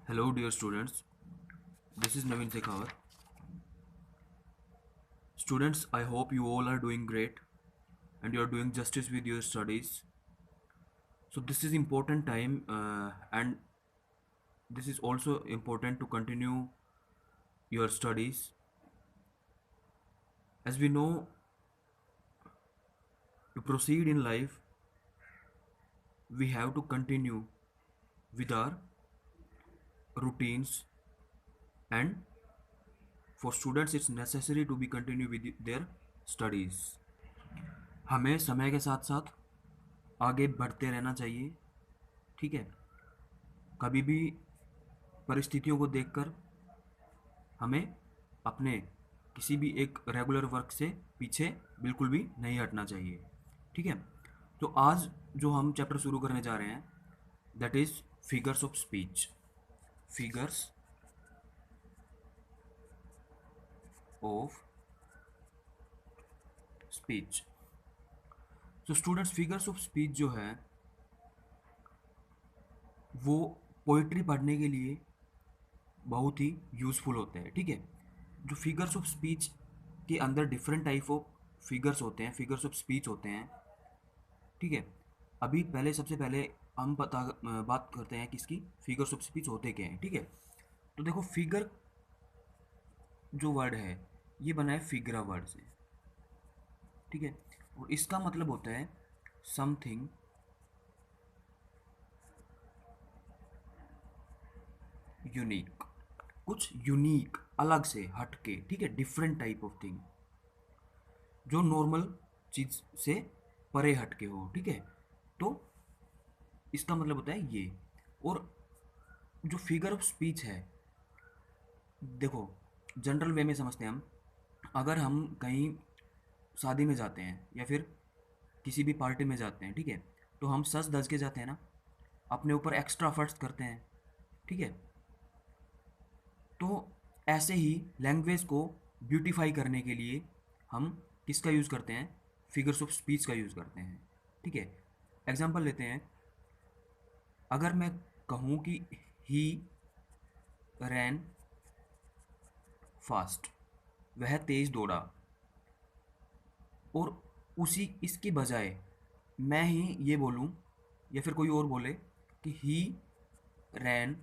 Hello, dear students. This is Naveen Shekhawat. Students, I hope you all are doing great and you are doing justice with your studies. So, this is important time, and this is also important to continue your studies. As we know, to proceed in life, we have to continue with our routines, and for students, it's necessary to be continue with their studies. हमें समय के साथ साथ आगे बढ़ते रहना चाहिए, ठीक है। कभी भी परिस्थितियों को देखकर हमें अपने किसी भी एक रेगुलर वर्क से पीछे बिल्कुल भी नहीं हटना चाहिए, ठीक है। तो आज जो हम चैप्टर शुरू करने जा रहे हैं, that is figures of speech. Figures of speech. तो स्टूडेंट्स, फिगर्स ऑफ स्पीच जो है वो पोइट्री पढ़ने के लिए बहुत ही यूज़फुल होते हैं, ठीक है। जो फिगर्स ऑफ स्पीच के अंदर डिफरेंट टाइप ऑफ फिगर्स होते हैं, फिगर्स ऑफ स्पीच होते हैं, ठीक है। अभी पहले सबसे पहले हम बात करते हैं किसकी, फिगर्स ऑफ स्पीच होते क्या हैं, ठीक है। तो देखो, फिगर जो वर्ड है ये बना है फिगरा वर्ड से, ठीक है। और इसका मतलब होता है समथिंग यूनिक, कुछ यूनिक, अलग से हटके, ठीक है, डिफरेंट टाइप ऑफ थिंग, जो नॉर्मल चीज़ से परे हटके हो, ठीक है। तो इसका मतलब होता है ये। और जो फिगर ऑफ स्पीच है, देखो जनरल वे में समझते हैं हम। अगर हम कहीं शादी में जाते हैं या फिर किसी भी पार्टी में जाते हैं, ठीक है, तो हम सज धज के जाते हैं ना, अपने ऊपर एक्स्ट्रा एफर्ट्स करते हैं, ठीक है। तो ऐसे ही लैंग्वेज को ब्यूटीफाई करने के लिए हम किसका यूज़ करते हैं, फिगर्स ऑफ स्पीच का यूज़ करते हैं, ठीक है। एग्जांपल लेते हैं। अगर मैं कहूँ कि ही रैन फास्ट, वह तेज़ दौड़ा, और उसी इसके बजाय मैं ही ये बोलूँ या फिर कोई और बोले कि ही रैन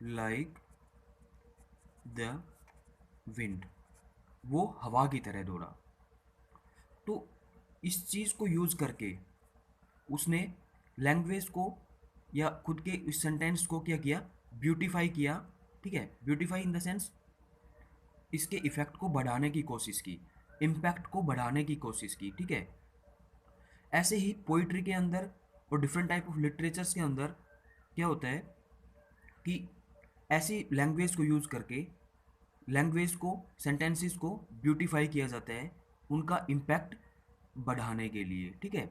लाइक द विंड, वो हवा की तरह दौड़ा। तो इस चीज़ को यूज़ करके उसने लैंग्वेज को या खुद के इस सेंटेंस को क्या किया, ब्यूटीफाई किया, ठीक है। ब्यूटीफाई इन द सेंस इसके इफ़ेक्ट को बढ़ाने की कोशिश की, इम्पैक्ट को बढ़ाने की कोशिश की, ठीक है। ऐसे ही पोइट्री के अंदर और डिफरेंट टाइप ऑफ लिटरेचर्स के अंदर क्या होता है कि ऐसी लैंग्वेज को यूज़ करके लैंग्वेज को, सेंटेंसेस को ब्यूटीफाई किया जाता है उनका इम्पैक्ट बढ़ाने के लिए, ठीक है।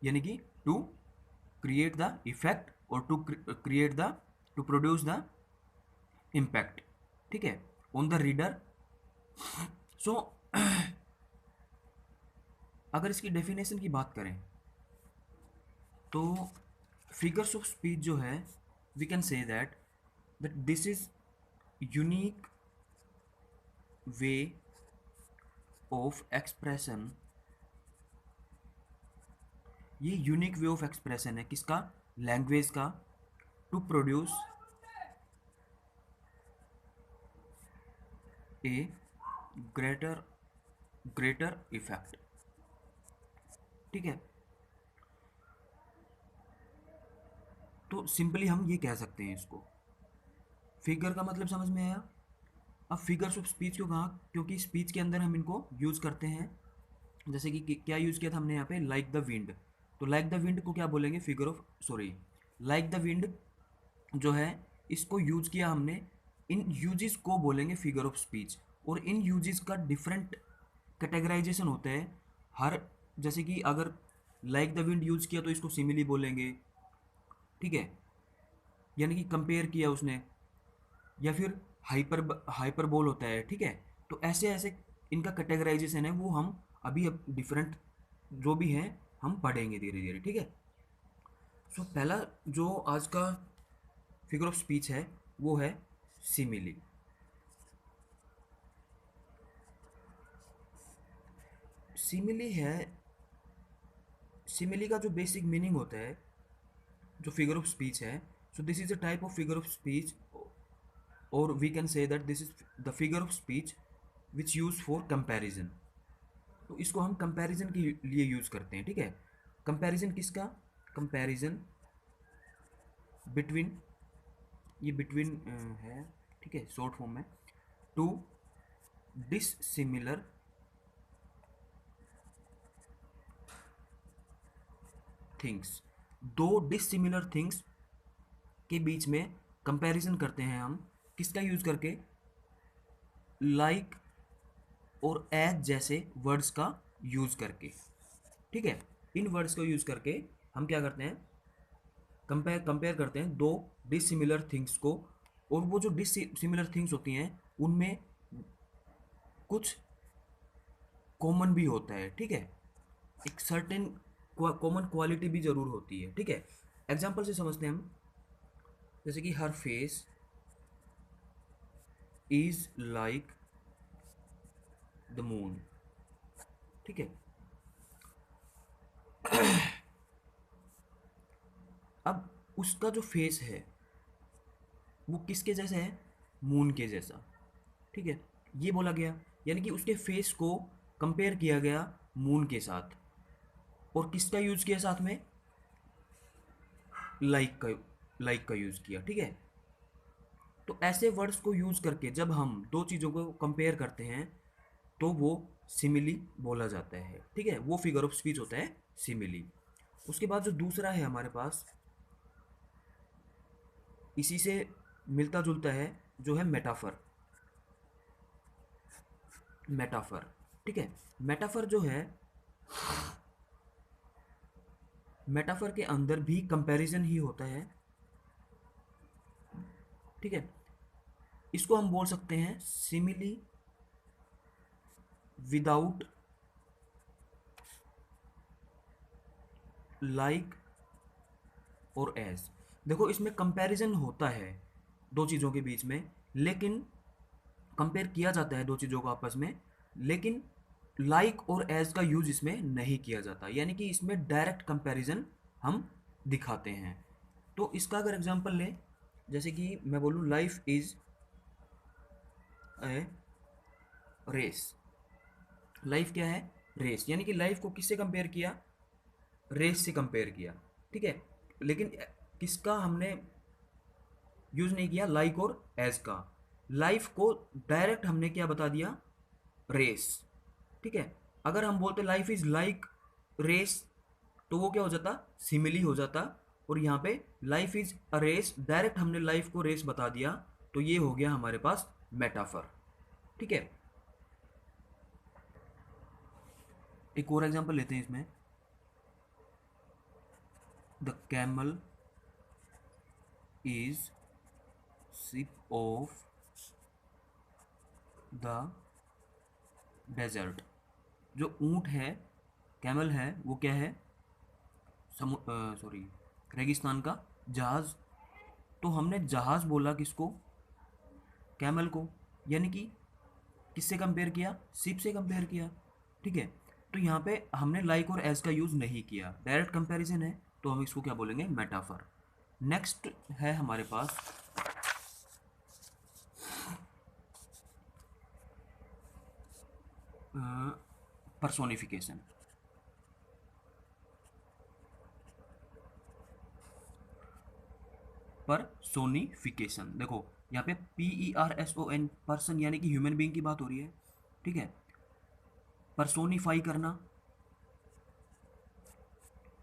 यानी कि टू क्रिएट द इफेक्ट और टू प्रोड्यूस द इम्पैक्ट, ठीक है, ऑन द रीडर। सो अगर इसकी डेफिनेशन की बात करें तो फिगर्स ऑफ स्पीच जो है, we can say that this is unique way of expression. ये यूनिक वे ऑफ एक्सप्रेशन है किसका, लैंग्वेज का, to produce a greater greater effect, ठीक है। तो सिंपली हम ये कह सकते हैं इसको, फिगर का मतलब समझ में आया। अब फिगर्स ऑफ स्पीच क्यों कहा, क्योंकि स्पीच के अंदर हम इनको यूज़ करते हैं। जैसे कि क्या यूज़ किया था हमने यहाँ पे, लाइक द विंड। तो लाइक द विंड को क्या बोलेंगे, figure of sorry like the wind जो है इसको यूज किया हमने, इन यूजेस को बोलेंगे फिगर ऑफ स्पीच। और इन यूजेस का डिफरेंट कैटेगराइजेशन होता है हर, जैसे कि अगर लाइक द विंड यूज किया तो इसको सिमिली बोलेंगे, ठीक है, यानी कि कंपेयर किया उसने, या फिर हाइपरबोल होता है, ठीक है। तो ऐसे ऐसे इनका कैटेगराइजेशन है, वो हम अभी अब डिफरेंट जो भी हैं हम पढ़ेंगे धीरे धीरे, ठीक है। सो पहला जो आज का फिगर ऑफ स्पीच है वो है सिमिली। सिमिली है, सिमिली का जो बेसिक मीनिंग होता है, जो फिगर ऑफ स्पीच है, so this is a type of figure of speech, और we can say that this is the figure of speech which use for comparison. तो इसको हम कंपैरिजन के लिए यूज करते हैं, ठीक है। कंपैरिजन किसका? कंपैरिजन बिटवीन, ये बिटवीन है, ठीक है, शॉर्ट फॉर्म में, टू डिससिमिलर थिंग्स। दो डिससिमिलर थिंग्स के बीच में कंपैरिजन करते हैं हम, किसका यूज करके? लाइक और एज जैसे वर्ड्स का यूज करके, ठीक है। इन वर्ड्स को यूज करके हम क्या करते हैं? कंपेयर करते हैं दो डिसिमिलर थिंग्स को, और वो जो डिसिमिलर थिंग्स होती हैं उनमें कुछ कॉमन भी होता है, ठीक है। एक सर्टेन कॉमन क्वालिटी भी जरूर होती है, ठीक है। एग्जाम्पल से समझते हैं हम, जैसे कि her face is like the moon, ठीक है। अब उसका जो फेस है वो किसके जैसा है? मून के जैसा, ठीक है। ये बोला गया, यानी कि उसके फेस को कंपेयर किया गया मून के साथ, और किसका यूज किया साथ में? लाइक का, लाइक का यूज किया, ठीक है। तो ऐसे वर्ड्स को यूज करके जब हम दो चीज़ों को कंपेयर करते हैं तो वो सिमिली बोला जाता है, ठीक है। वो फिगर ऑफ स्पीच होता है सिमिली। उसके बाद जो दूसरा है हमारे पास, इसी से मिलता जुलता है, जो है मेटाफर। मेटाफर, ठीक है। मेटाफर जो है, मेटाफर के अंदर भी कंपैरिजन ही होता है, ठीक है। इसको हम बोल सकते हैं सिमिली विदाउट लाइक और एज। देखो इसमें कंपैरिजन होता है दो चीज़ों के बीच में, लेकिन कंपेयर किया जाता है दो चीज़ों को आपस में, लेकिन लाइक और एज का यूज इसमें नहीं किया जाता, यानी कि इसमें डायरेक्ट कंपैरिजन हम दिखाते हैं। तो इसका अगर एग्जांपल लें, जैसे कि मैं बोलूँ life is a race. Life क्या है? रेस, यानी कि लाइफ को किससे कंपेयर किया? रेस से कंपेयर किया, ठीक है। लेकिन किसका हमने यूज नहीं किया? लाइक और एज का। लाइफ को डायरेक्ट हमने क्या बता दिया? रेस, ठीक है। अगर हम बोलते लाइफ इज लाइक रेस, तो वो क्या हो जाता? सिमिली हो जाता। और यहाँ पे life is a race, direct हमने लाइफ को रेस बता दिया, तो ये हो गया हमारे पास मेटाफर, ठीक है। एक और एग्जांपल लेते हैं इसमें, the camel is ship of the desert. जो ऊंट है, कैमल है, वो क्या है? सॉरी, रेगिस्तान का जहाज। तो हमने जहाज बोला किसको? कैमल को, यानी कि किससे कंपेयर किया? शिप से कंपेयर किया, ठीक है। तो यहाँ पे हमने लाइक और एज का यूज़ नहीं किया, डायरेक्ट कंपैरिजन है, तो हम इसको क्या बोलेंगे? मेटाफर। नेक्स्ट है हमारे पास पर्सोनिफिकेशन। पर्सोनिफिकेशन, देखो यहाँ पे PERSON, पर्सन यानी कि ह्यूमन बीइंग की बात हो रही है, ठीक है। पर्सोनिफाई करना,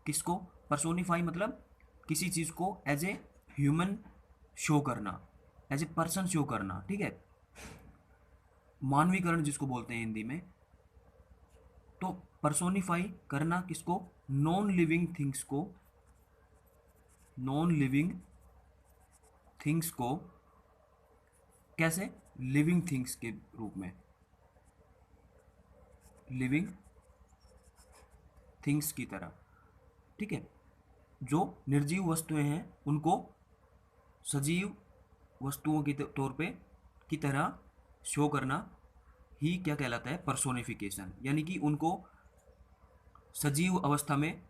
किसको? पर्सोनिफाई मतलब किसी चीज़ को एज ए ह्यूमन शो करना, एज ए पर्सन शो करना, ठीक है। मानवीकरण जिसको बोलते हैं हिंदी में। तो पर्सोनिफाई करना किसको? नॉन लिविंग थिंग्स को, नॉन लिविंग थिंग्स को कैसे? लिविंग थिंग्स के रूप में, लिविंग थिंग्स की तरह, ठीक है। जो निर्जीव वस्तुएं हैं उनको सजीव वस्तुओं के तौर पे की तरह शो करना ही क्या कहलाता है? पर्सोनिफिकेशन, यानी कि उनको सजीव अवस्था में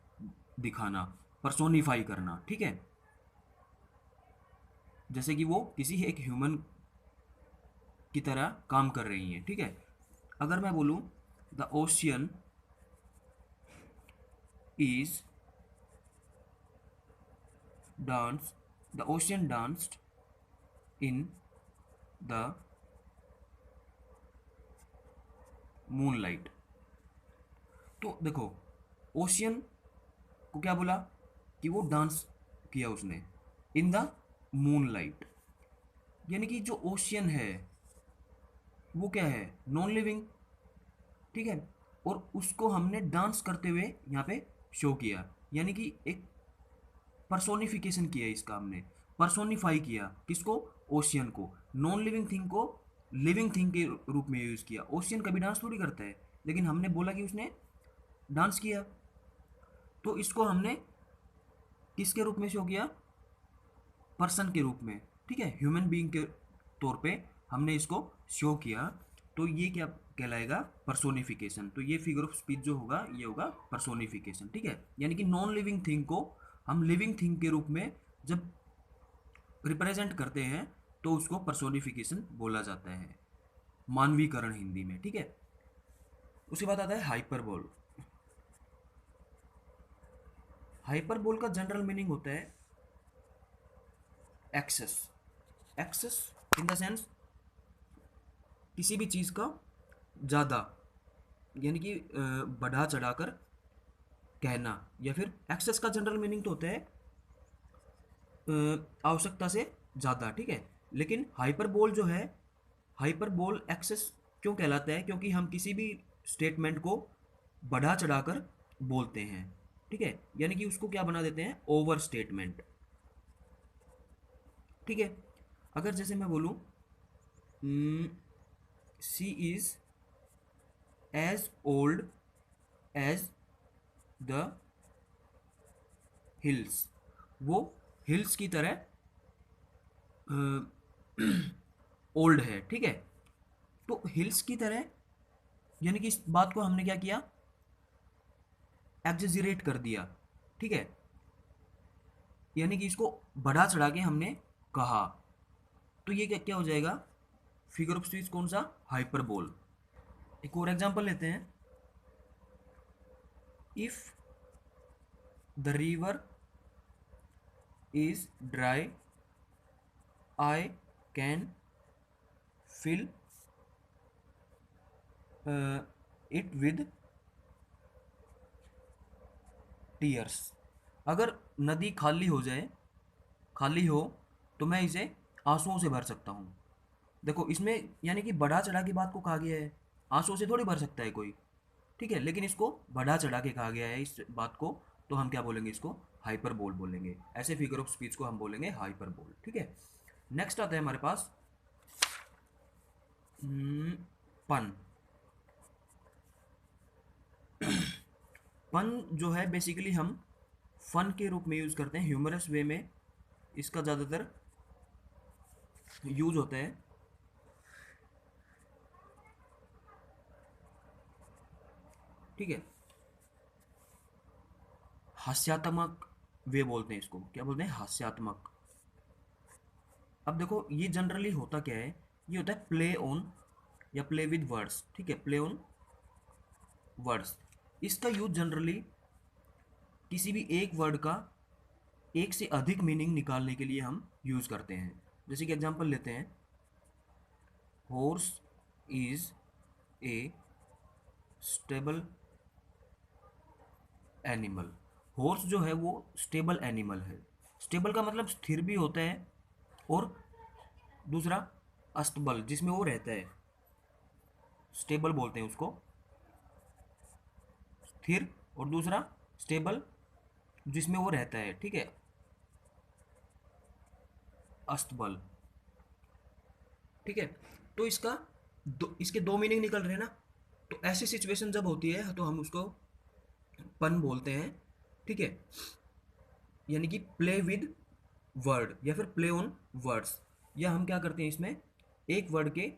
दिखाना, पर्सोनिफाई करना, ठीक है। जैसे कि वो किसी एक ह्यूमन की तरह काम कर रही हैं, ठीक है। अगर मैं बोलूँ the ocean is dance the ocean danced in the moonlight, तो देखो ओशियन को क्या बोला कि वो डांस किया उसने इन द मूनलाइट, यानी कि जो ओशियन है वो क्या है? नॉन लिविंग, ठीक है। और उसको हमने डांस करते हुए यहाँ पे शो किया, यानी कि एक पर्सोनिफिकेशन किया इसका, हमने पर्सोनिफाई किया किसको? ओशियन को। नॉन लिविंग थिंग को लिविंग थिंग के रूप में यूज़ किया। ओशियन कभी डांस थोड़ी करता है, लेकिन हमने बोला कि उसने डांस किया, तो इसको हमने किसके रूप में शो किया? पर्सन के रूप में, ठीक है, ह्यूमन बीइंग के तौर पे हमने इसको शो किया। तो ये क्या कहलाएगा? पर्सोनिफिकेशन। तो ये फिगर ऑफ स्पीच जो होगा ये होगा पर्सोनिफिकेशन, ठीक है। यानी कि नॉन लिविंग थिंग को हम लिविंग थिंग के रूप में जब रिप्रेजेंट करते हैं तो उसको पर्सोनिफिकेशन बोला जाता है, मानवीकरण हिंदी में, ठीक है। उसके बाद आता है हाइपरबोल। हाइपरबोल का जनरल मीनिंग होता है excess. Excess in the sense किसी भी चीज़ का ज़्यादा, यानी कि बढ़ा चढ़ाकर कहना, या फिर एक्सेस का जनरल मीनिंग तो होता है आवश्यकता से ज़्यादा, ठीक है। लेकिन हाइपरबोल जो है, हाइपरबोल एक्सेस क्यों कहलाता है? क्योंकि हम किसी भी स्टेटमेंट को बढ़ा चढ़ाकर बोलते हैं, ठीक है, यानी कि उसको क्या बना देते हैं? ओवर स्टेटमेंट, ठीक है। अगर जैसे मैं बोलूँ she is as old as the hills, वो हिल्स की तरह ओल्ड है, ठीक है। तो हिल्स की तरह, यानी कि इस बात को हमने क्या किया? एग्जेजरेट कर दिया, ठीक है, यानी कि इसको बढ़ा चढ़ा के हमने कहा। तो ये क्या क्या हो जाएगा? फिगर ऑफ स्पीच कौन सा? हाइपरबोल। एक और एग्जांपल लेते हैं। If the river is dry I can fill it with tears. अगर नदी खाली हो जाए, खाली हो, तो मैं इसे आंसुओं से भर सकता हूँ। देखो इसमें यानी कि बढ़ा चढ़ा के बात को कहा गया है, आंसुओं से थोड़ी भर सकता है कोई, ठीक है, लेकिन इसको बढ़ा चढ़ा के कहा गया है इस बात को, तो हम क्या बोलेंगे? इसको हाइपरबोल बोलेंगे। ऐसे फिगर ऑफ स्पीच को हम बोलेंगे हाइपरबोल, ठीक है। नेक्स्ट आता है हमारे पास पन। पन जो है बेसिकली हम फन के रूप में यूज़ करते हैं, ह्यूमरस वे में इसका ज़्यादातर यूज़ होता है, ठीक है। हास्यात्मक वे बोलते हैं इसको, क्या बोलते हैं? हास्यात्मक। अब देखो ये जनरली होता क्या है? ये होता है प्ले ऑन या प्ले विद वर्ड्स, ठीक है, प्ले ऑन वर्ड्स। इसका यूज जनरली किसी भी एक वर्ड का एक से अधिक मीनिंग निकालने के लिए हम यूज़ करते हैं। जैसे कि एग्जांपल लेते हैं, horse is a stable animal. Horse जो है वो स्टेबल एनिमल है। स्टेबल का मतलब स्थिर भी होता है, और दूसरा अस्तबल, जिसमें वो रहता है, स्टेबल बोलते हैं उसको, स्थिर, और दूसरा स्टेबल जिसमें वो रहता है, ठीक है, अस्तबल, ठीक है। तो इसके दो मीनिंग निकल रहे हैं ना। तो ऐसी सिचुएशन जब होती है तो हम उसको पन बोलते हैं, ठीक है, यानी कि प्ले विद वर्ड या फिर प्ले ऑन वर्ड्स, या हम क्या करते हैं इसमें एक वर्ड के